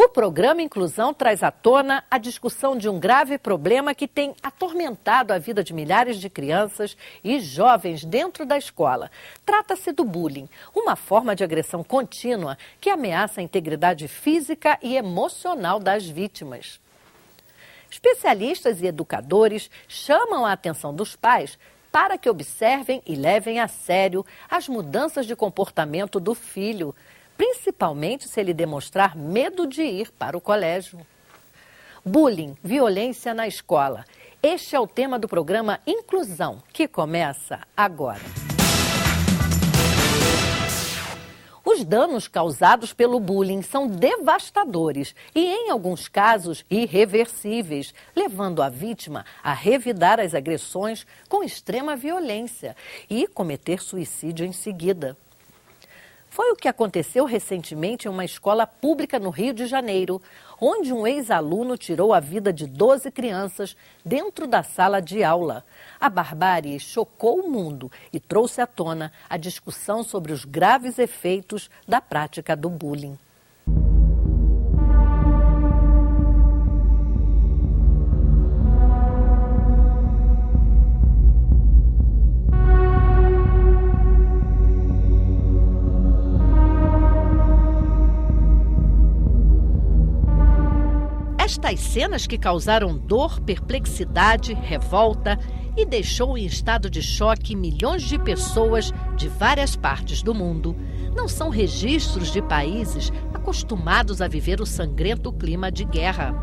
O programa Inclusão traz à tona a discussão de um grave problema que tem atormentado a vida de milhares de crianças e jovens dentro da escola. Trata-se do bullying, uma forma de agressão contínua que ameaça a integridade física e emocional das vítimas. Especialistas e educadores chamam a atenção dos pais para que observem e levem a sério as mudanças de comportamento do filho, principalmente se ele demonstrar medo de ir para o colégio. Bullying, violência na escola. Este é o tema do programa Inclusão, que começa agora. Os danos causados pelo bullying são devastadores e, em alguns casos, irreversíveis, levando a vítima a revidar as agressões com extrema violência e cometer suicídio em seguida. Foi o que aconteceu recentemente em uma escola pública no Rio de Janeiro, onde um ex-aluno tirou a vida de 12 crianças dentro da sala de aula. A barbárie chocou o mundo e trouxe à tona a discussão sobre os graves efeitos da prática do bullying. Estas cenas que causaram dor, perplexidade, revolta e deixou em estado de choque milhões de pessoas de várias partes do mundo não são registros de países acostumados a viver o sangrento clima de guerra.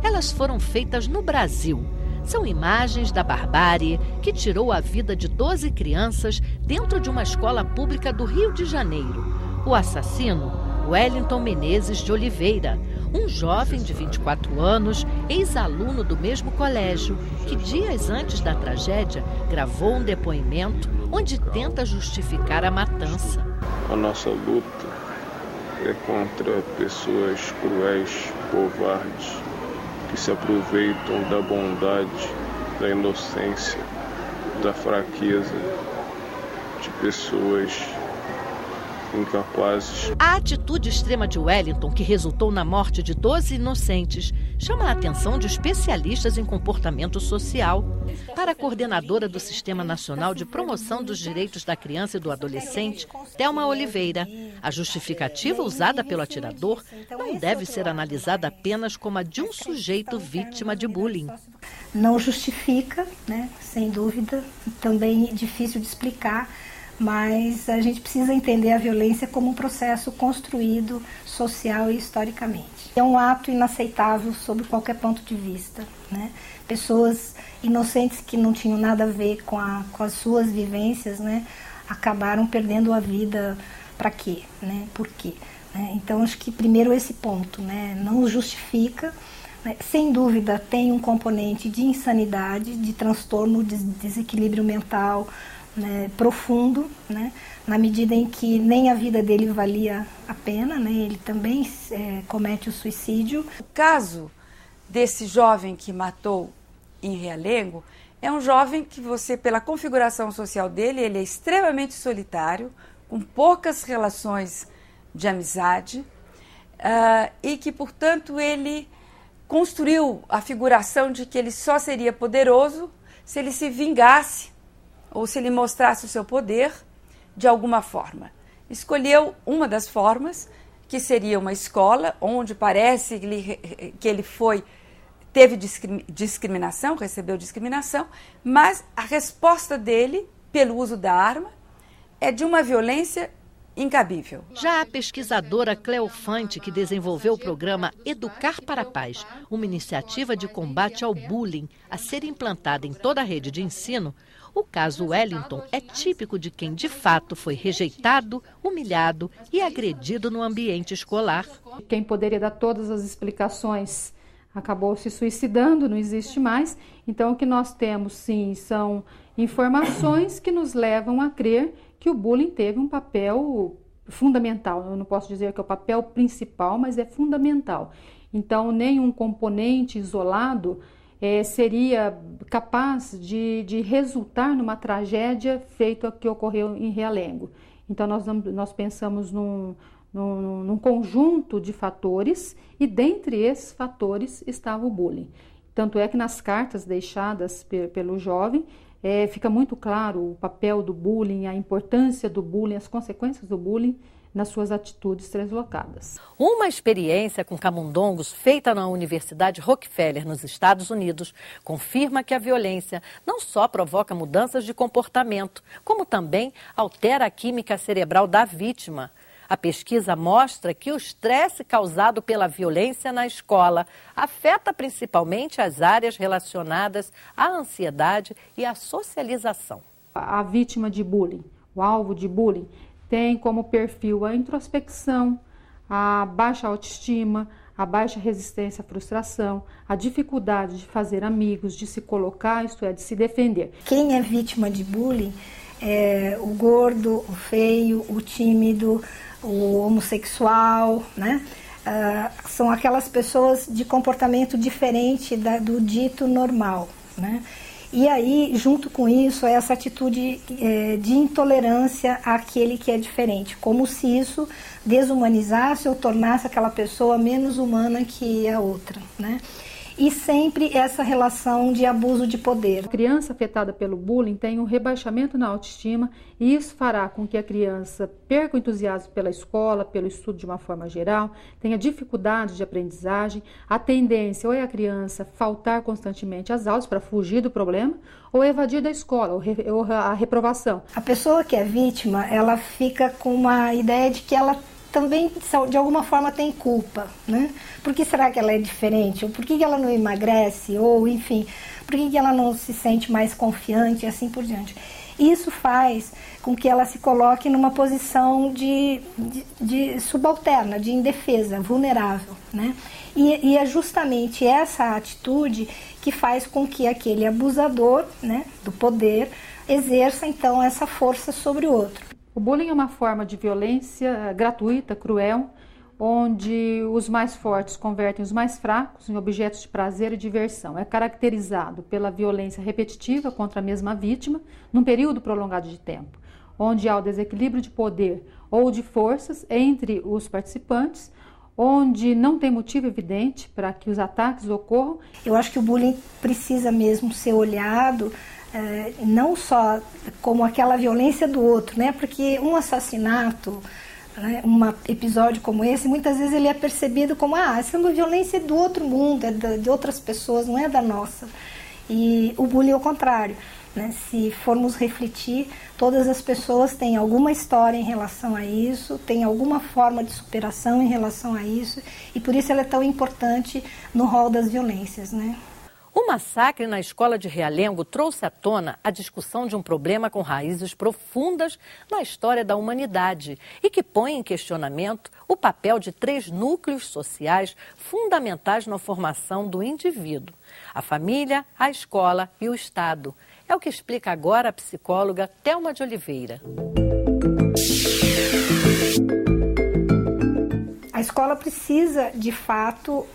Elas foram feitas no Brasil. São imagens da barbárie que tirou a vida de 12 crianças dentro de uma escola pública do Rio de Janeiro. O assassino, Wellington Menezes de Oliveira, um jovem de 24 anos, ex-aluno do mesmo colégio, que dias antes da tragédia gravou um depoimento onde tenta justificar a matança. A nossa luta é contra pessoas cruéis, covardes, que se aproveitam da bondade, da inocência, da fraqueza de pessoas incapazes. A atitude extrema de Wellington, que resultou na morte de 12 inocentes, chama a atenção de especialistas em comportamento social. Para a coordenadora do Sistema Nacional de Promoção dos Direitos da Criança e do Adolescente, Thelma Oliveira, a justificativa usada pelo atirador não deve ser analisada apenas como a de um sujeito vítima de bullying. Não justifica, né? Sem dúvida, também difícil de explicar, mas a gente precisa entender a violência como um processo construído social e historicamente. É um ato inaceitável sob qualquer ponto de vista, né? Pessoas inocentes que não tinham nada a ver com as suas vivências, né, acabaram perdendo a vida para quê? Né? Por quê? Né? Então, acho que primeiro esse ponto, né, não justifica, né, sem dúvida tem um componente de insanidade, de transtorno, de desequilíbrio mental, né, profundo, né, na medida em que nem a vida dele valia a pena, né, ele também comete o suicídio. O caso desse jovem que matou em Realengo é um jovem que você, pela configuração social dele, ele é extremamente solitário, com poucas relações de amizade e que, portanto, ele construiu a figuração de que ele só seria poderoso se ele se vingasse ou se ele mostrasse o seu poder de alguma forma. Escolheu uma das formas, que seria uma escola, onde parece que ele teve discriminação, recebeu discriminação, mas a resposta dele, pelo uso da arma, é de uma violência incabível. Já a pesquisadora Cleofante, que desenvolveu o programa Educar para a Paz, uma iniciativa de combate ao bullying a ser implantada em toda a rede de ensino, o caso Wellington é típico de quem, de fato, foi rejeitado, humilhado e agredido no ambiente escolar. Quem poderia dar todas as explicações acabou se suicidando, não existe mais. Então, o que nós temos, sim, são informações que nos levam a crer que o bullying teve um papel fundamental. Eu não posso dizer que é o papel principal, mas é fundamental. Então, nenhum componente isolado seria capaz de resultar numa tragédia feita que ocorreu em Realengo. Então, nós pensamos num num conjunto de fatores, e dentre esses fatores estava o bullying. Tanto é que nas cartas deixadas pelo jovem, fica muito claro o papel do bullying, a importância do bullying, as consequências do bullying nas suas atitudes translocadas. Uma experiência com camundongos feita na Universidade Rockefeller, nos Estados Unidos, confirma que a violência não só provoca mudanças de comportamento, como também altera a química cerebral da vítima. A pesquisa mostra que o estresse causado pela violência na escola afeta principalmente as áreas relacionadas à ansiedade e à socialização. A vítima de bullying, o alvo de bullying, tem como perfil a introspecção, a baixa autoestima, a baixa resistência à frustração, a dificuldade de fazer amigos, de se colocar, isto é, de se defender. Quem é vítima de bullying é o gordo, o feio, o tímido, o homossexual, né? São aquelas pessoas de comportamento diferente do dito normal, né? E aí, junto com isso, é essa atitude de intolerância àquele que é diferente, como se isso desumanizasse ou tornasse aquela pessoa menos humana que a outra, né? E sempre essa relação de abuso de poder. A criança afetada pelo bullying tem um rebaixamento na autoestima, e isso fará com que a criança perca o entusiasmo pela escola, pelo estudo de uma forma geral, tenha dificuldade de aprendizagem, a tendência ou é a criança faltar constantemente às aulas para fugir do problema, ou evadir da escola, ou a reprovação. A pessoa que é vítima, ela fica com uma ideia de que ela também, de alguma forma, tem culpa, né? Por que será que ela é diferente? Ou por que ela não emagrece? Ou, enfim, por que ela não se sente mais confiante e assim por diante? Isso faz com que ela se coloque numa posição de subalterna, de indefesa, vulnerável, né? E é justamente essa atitude que faz com que aquele abusador, né, do poder exerça, então, essa força sobre o outro. O bullying é uma forma de violência gratuita, cruel, onde os mais fortes convertem os mais fracos em objetos de prazer e diversão. É caracterizado pela violência repetitiva contra a mesma vítima, num período prolongado de tempo, onde há o desequilíbrio de poder ou de forças entre os participantes, onde não tem motivo evidente para que os ataques ocorram. Eu acho que o bullying precisa mesmo ser olhado não só como aquela violência do outro, né? Porque um assassinato, né, um episódio como esse, muitas vezes ele é percebido como essa é uma violência do outro mundo, é de outras pessoas, não é da nossa. E o bullying é o contrário, né? Se formos refletir, todas as pessoas têm alguma história em relação a isso, têm alguma forma de superação em relação a isso, e por isso ela é tão importante no rol das violências, né? O massacre na escola de Realengo trouxe à tona a discussão de um problema com raízes profundas na história da humanidade e que põe em questionamento o papel de 3 núcleos sociais fundamentais na formação do indivíduo: a família, a escola e o Estado. É o que explica agora a psicóloga Thelma de Oliveira. A escola precisa, de fato,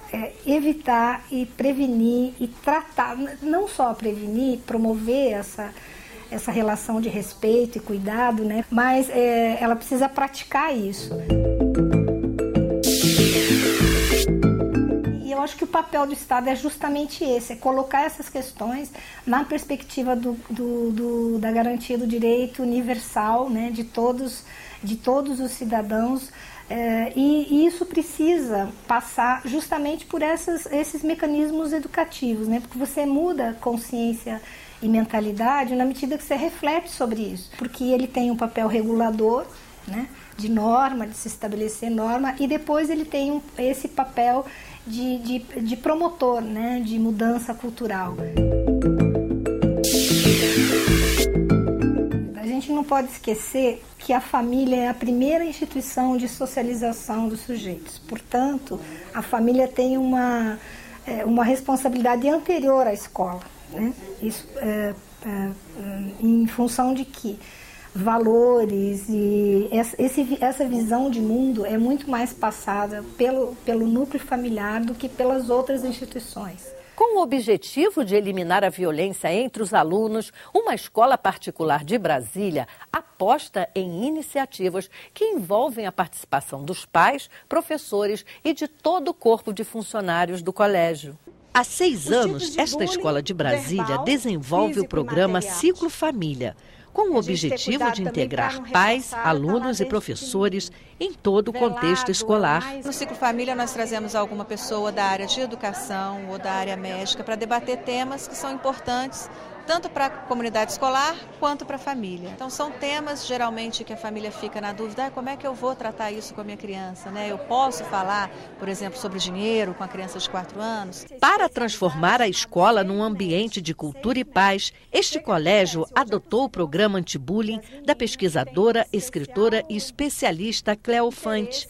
evitar e prevenir e tratar, não só prevenir, promover essa relação de respeito e cuidado, né? Mas ela precisa praticar isso. E eu acho que o papel do Estado é justamente esse, é colocar essas questões na perspectiva da garantia do direito universal, né? de todos os cidadãos. E isso precisa passar justamente por esses mecanismos educativos, né? Porque você muda consciência e mentalidade na medida que você reflete sobre isso. Porque ele tem um papel regulador, né? De norma, de se estabelecer norma, e depois ele tem esse papel de promotor, né? De mudança cultural. A gente não pode esquecer que a família é a primeira instituição de socialização dos sujeitos. Portanto, a família tem uma responsabilidade anterior à escola, né? Isso em função de que valores e essa visão de mundo é muito mais passada pelo núcleo familiar do que pelas outras instituições. Com o objetivo de eliminar a violência entre os alunos, uma escola particular de Brasília aposta em iniciativas que envolvem a participação dos pais, professores e de todo o corpo de funcionários do colégio. Há 6 anos, esta escola de Brasília desenvolve o programa Ciclo Família, com o objetivo de integrar pais, alunos e professores em todo o contexto escolar. No Ciclo Família, nós trazemos alguma pessoa da área de educação ou da área médica para debater temas que são importantes tanto para a comunidade escolar quanto para a família. Então são temas geralmente que a família fica na dúvida, como é que eu vou tratar isso com a minha criança, né? Eu posso falar, por exemplo, sobre dinheiro com a criança de 4 anos? Para transformar a escola num ambiente de cultura e paz, este colégio adotou o programa anti-bullying da pesquisadora, escritora e especialista Cleo Fante.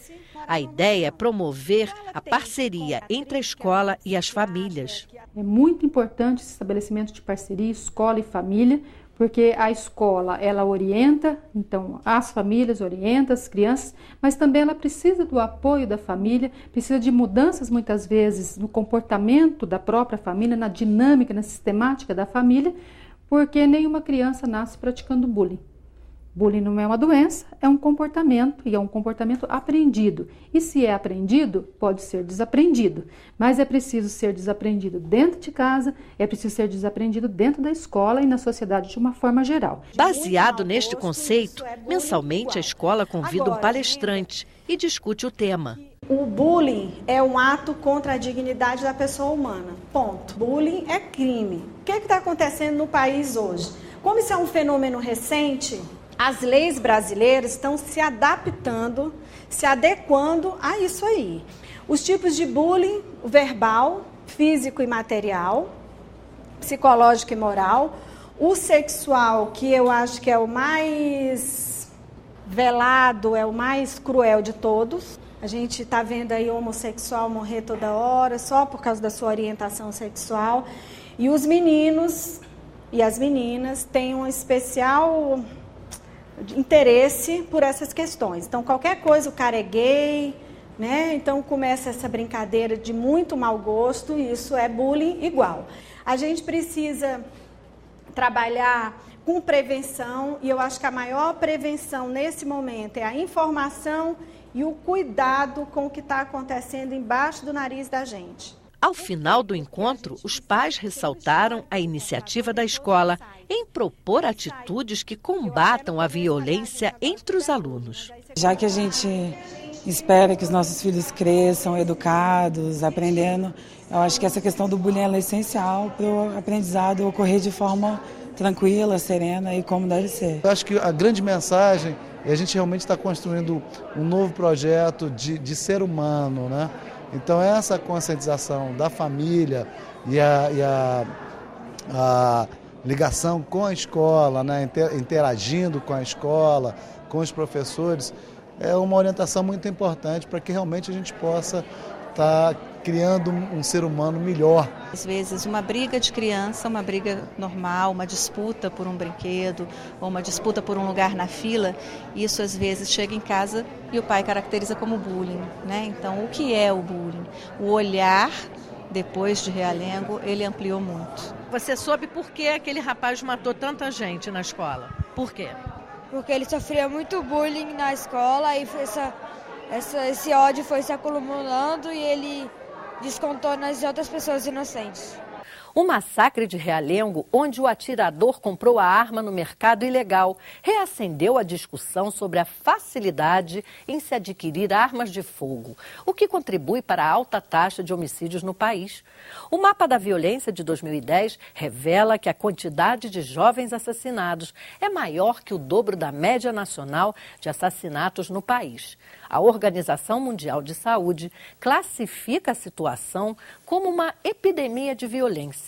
A ideia é promover a parceria entre a escola e as famílias. É muito importante esse estabelecimento de parceria escola e família, porque a escola, ela orienta, então as famílias orientam as crianças, mas também ela precisa do apoio da família, precisa de mudanças muitas vezes no comportamento da própria família, na dinâmica, na sistemática da família, porque nenhuma criança nasce praticando bullying. Bullying não é uma doença, é um comportamento e é um comportamento aprendido. E se é aprendido, pode ser desaprendido. Mas é preciso ser desaprendido dentro de casa, é preciso ser desaprendido dentro da escola e na sociedade de uma forma geral. Baseado neste conceito, mensalmente a escola convida um palestrante e discute o tema. O bullying é um ato contra a dignidade da pessoa humana. Ponto. Bullying é crime. O que está acontecendo no país hoje? Como isso é um fenômeno recente, as leis brasileiras estão se adaptando, se adequando a isso aí. Os tipos de bullying, o verbal, físico e material, psicológico e moral, o sexual, que eu acho que é o mais velado, é o mais cruel de todos. A gente está vendo aí o homossexual morrer toda hora, só por causa da sua orientação sexual. E os meninos e as meninas têm um especial interesse por essas questões. Então, qualquer coisa, o cara é gay, né? Então começa essa brincadeira de muito mau gosto, e isso é bullying igual. A gente precisa trabalhar com prevenção, e eu acho que a maior prevenção nesse momento é a informação e o cuidado com o que está acontecendo embaixo do nariz da gente. Ao final do encontro, os pais ressaltaram a iniciativa da escola em propor atitudes que combatam a violência entre os alunos. Já que a gente espera que os nossos filhos cresçam educados, aprendendo, eu acho que essa questão do bullying é essencial para o aprendizado ocorrer de forma tranquila, serena e como deve ser. Eu acho que a grande mensagem é a gente realmente está construindo um novo projeto de ser humano, né? Então essa conscientização da família e a ligação com a escola, né, interagindo com a escola, com os professores, é uma orientação muito importante para que realmente a gente possa estar criando um ser humano melhor. Às vezes uma briga de criança, uma briga normal, uma disputa por um brinquedo ou uma disputa por um lugar na fila, isso às vezes chega em casa e o pai caracteriza como bullying, né? Então, o que é o bullying? O olhar, depois de Realengo, ele ampliou muito. Você soube por que aquele rapaz matou tanta gente na escola? Por quê? Porque ele sofria muito bullying na escola e esse ódio foi se acumulando e ele descontou nas outras pessoas inocentes. O massacre de Realengo, onde o atirador comprou a arma no mercado ilegal, reacendeu a discussão sobre a facilidade em se adquirir armas de fogo, o que contribui para a alta taxa de homicídios no país. O mapa da violência de 2010 revela que a quantidade de jovens assassinados é maior que o dobro da média nacional de assassinatos no país. A Organização Mundial de Saúde classifica a situação como uma epidemia de violência.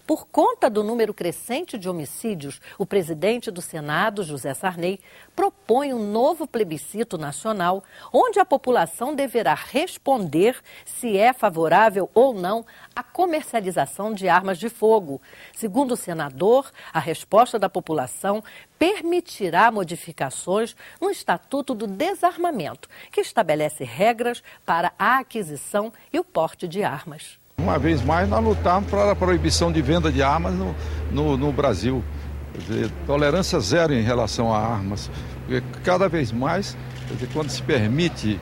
Por conta do número crescente de homicídios, o presidente do Senado, José Sarney, propõe um novo plebiscito nacional, onde a população deverá responder se é favorável ou não à comercialização de armas de fogo. Segundo o senador, a resposta da população permitirá modificações no Estatuto do Desarmamento, que estabelece regras para a aquisição e o porte de armas. Uma vez mais, nós lutamos para a proibição de venda de armas no Brasil. Quer dizer, tolerância zero em relação a armas. Porque cada vez mais, quer dizer, quando se permite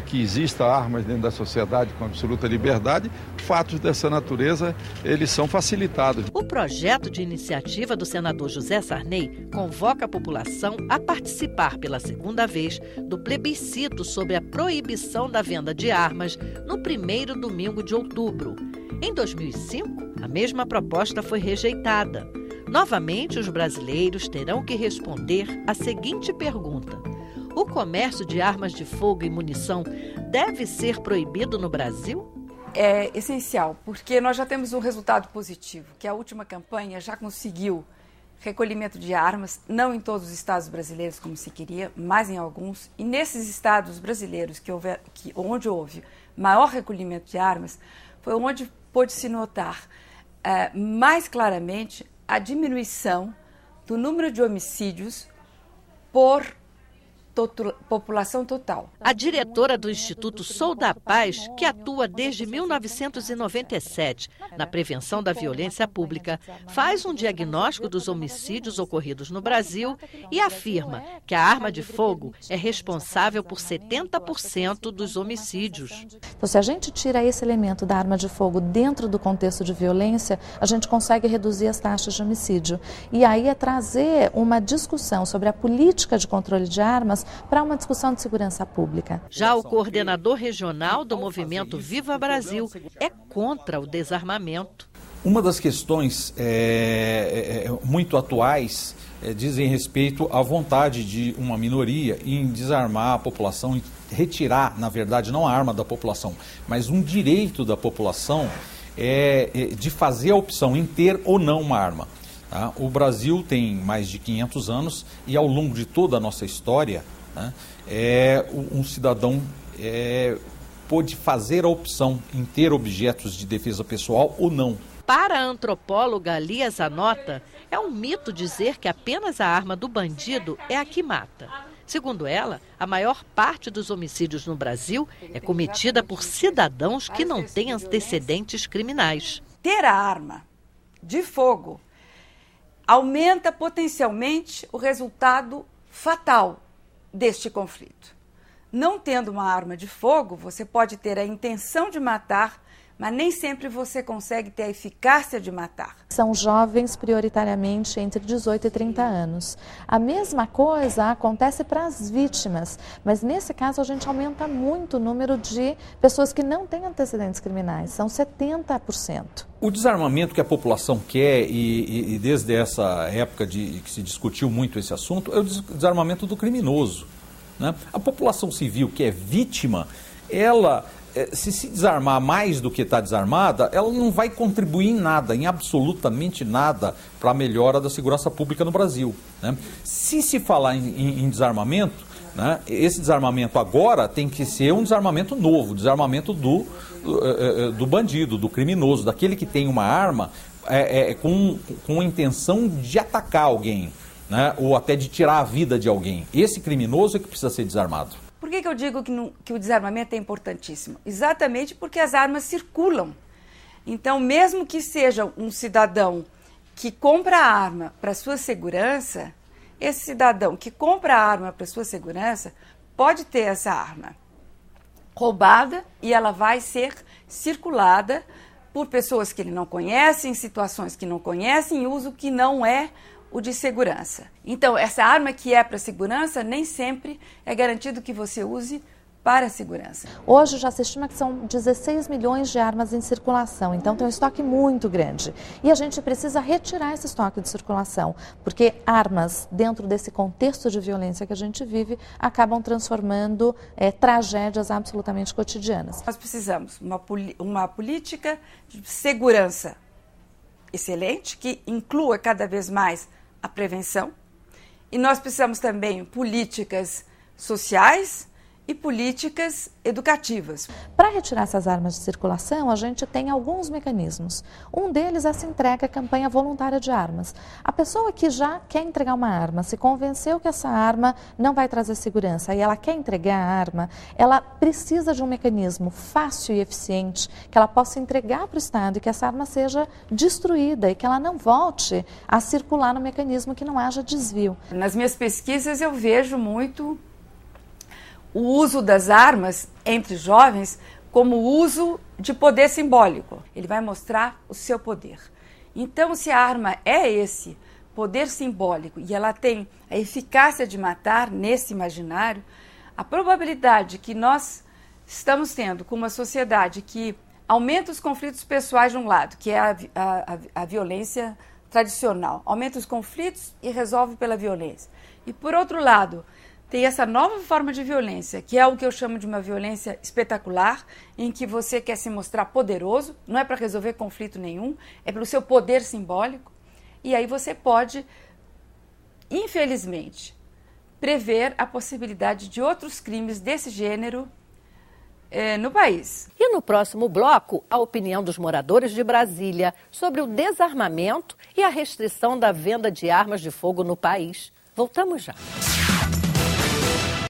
que exista armas dentro da sociedade com absoluta liberdade, fatos dessa natureza, eles são facilitados. O projeto de iniciativa do senador José Sarney convoca a população a participar pela segunda vez do plebiscito sobre a proibição da venda de armas no primeiro domingo de outubro. Em 2005, a mesma proposta foi rejeitada. Novamente, os brasileiros terão que responder a seguinte pergunta: o comércio de armas de fogo e munição deve ser proibido no Brasil? É essencial, porque nós já temos um resultado positivo, que a última campanha já conseguiu recolhimento de armas, não em todos os estados brasileiros como se queria, mas em alguns. E nesses estados brasileiros onde houve maior recolhimento de armas, foi onde pôde-se notar mais claramente a diminuição do número de homicídios por população total. A diretora do Instituto Sou da Paz, que atua desde 1997 na prevenção da violência pública, faz um diagnóstico dos homicídios ocorridos no Brasil e afirma que a arma de fogo é responsável por 70% dos homicídios. Então, se a gente tira esse elemento da arma de fogo dentro do contexto de violência, a gente consegue reduzir as taxas de homicídio. E aí é trazer uma discussão sobre a política de controle de armas para uma discussão de segurança pública. Já o coordenador regional do movimento Viva Brasil é contra o desarmamento. Uma das questões muito atuais dizem respeito à vontade de uma minoria em desarmar a população, em retirar, na verdade, não a arma da população, mas um direito da população de fazer a opção em ter ou não uma arma. Tá? O Brasil tem mais de 500 anos e ao longo de toda a nossa história, um cidadão pôde fazer a opção em ter objetos de defesa pessoal ou não. Para a antropóloga Lia Zanota, é um mito dizer que apenas a arma do bandido é a que mata. Segundo ela, a maior parte dos homicídios no Brasil é cometida por cidadãos que não têm antecedentes criminais. Ter a arma de fogo aumenta potencialmente o resultado fatal deste conflito. Não tendo uma arma de fogo, você pode ter a intenção de matar, mas nem sempre você consegue ter a eficácia de matar. São jovens prioritariamente entre 18 e 30 anos. A mesma coisa acontece para as vítimas, mas nesse caso a gente aumenta muito o número de pessoas que não têm antecedentes criminais, são 70%. O desarmamento que a população quer, e desde essa época que se discutiu muito esse assunto, é o desarmamento do criminoso. Né? A população civil que é vítima, ela, se desarmar mais do que está desarmada, ela não vai contribuir em nada, em absolutamente nada, para a melhora da segurança pública no Brasil. Né? Se falar em desarmamento, né, esse desarmamento agora tem que ser um desarmamento novo, desarmamento do bandido, do criminoso, daquele que tem uma arma com a intenção de atacar alguém, né, ou até de tirar a vida de alguém. Esse criminoso é que precisa ser desarmado. Por que eu digo que o desarmamento é importantíssimo? Exatamente porque as armas circulam. Então, mesmo que seja um cidadão que compra a arma para sua segurança, esse cidadão que compra a arma para sua segurança pode ter essa arma roubada e ela vai ser circulada por pessoas que ele não conhece, em situações que não conhece, em uso que não é o de segurança. Então, essa arma que é para segurança, nem sempre é garantido que você use para a segurança. Hoje já se estima que são 16 milhões de armas em circulação, então tem um estoque muito grande. E a gente precisa retirar esse estoque de circulação, porque armas, dentro desse contexto de violência que a gente vive, acabam transformando tragédias absolutamente cotidianas. Nós precisamos uma política de segurança excelente, que inclua cada vez mais a prevenção. E nós precisamos também políticas sociais e políticas educativas. Para retirar essas armas de circulação, a gente tem alguns mecanismos. Um deles é essa entrega à campanha voluntária de armas. A pessoa que já quer entregar uma arma, se convenceu que essa arma não vai trazer segurança e ela quer entregar a arma, ela precisa de um mecanismo fácil e eficiente que ela possa entregar para o Estado e que essa arma seja destruída e que ela não volte a circular no mecanismo, que não haja desvio. Nas minhas pesquisas eu vejo muito o uso das armas entre jovens como uso de poder simbólico. Ele vai mostrar o seu poder. Então, se a arma é esse poder simbólico e ela tem a eficácia de matar nesse imaginário, a probabilidade que nós estamos tendo com uma sociedade que aumenta os conflitos pessoais de um lado, que é a violência tradicional, aumenta os conflitos e resolve pela violência. E por outro lado, tem essa nova forma de violência, que é o que eu chamo de uma violência espetacular, em que você quer se mostrar poderoso, não é para resolver conflito nenhum, é pelo seu poder simbólico. E aí você pode, infelizmente, prever a possibilidade de outros crimes desse gênero no país. E no próximo bloco, a opinião dos moradores de Brasília sobre o desarmamento e a restrição da venda de armas de fogo no país. Voltamos já.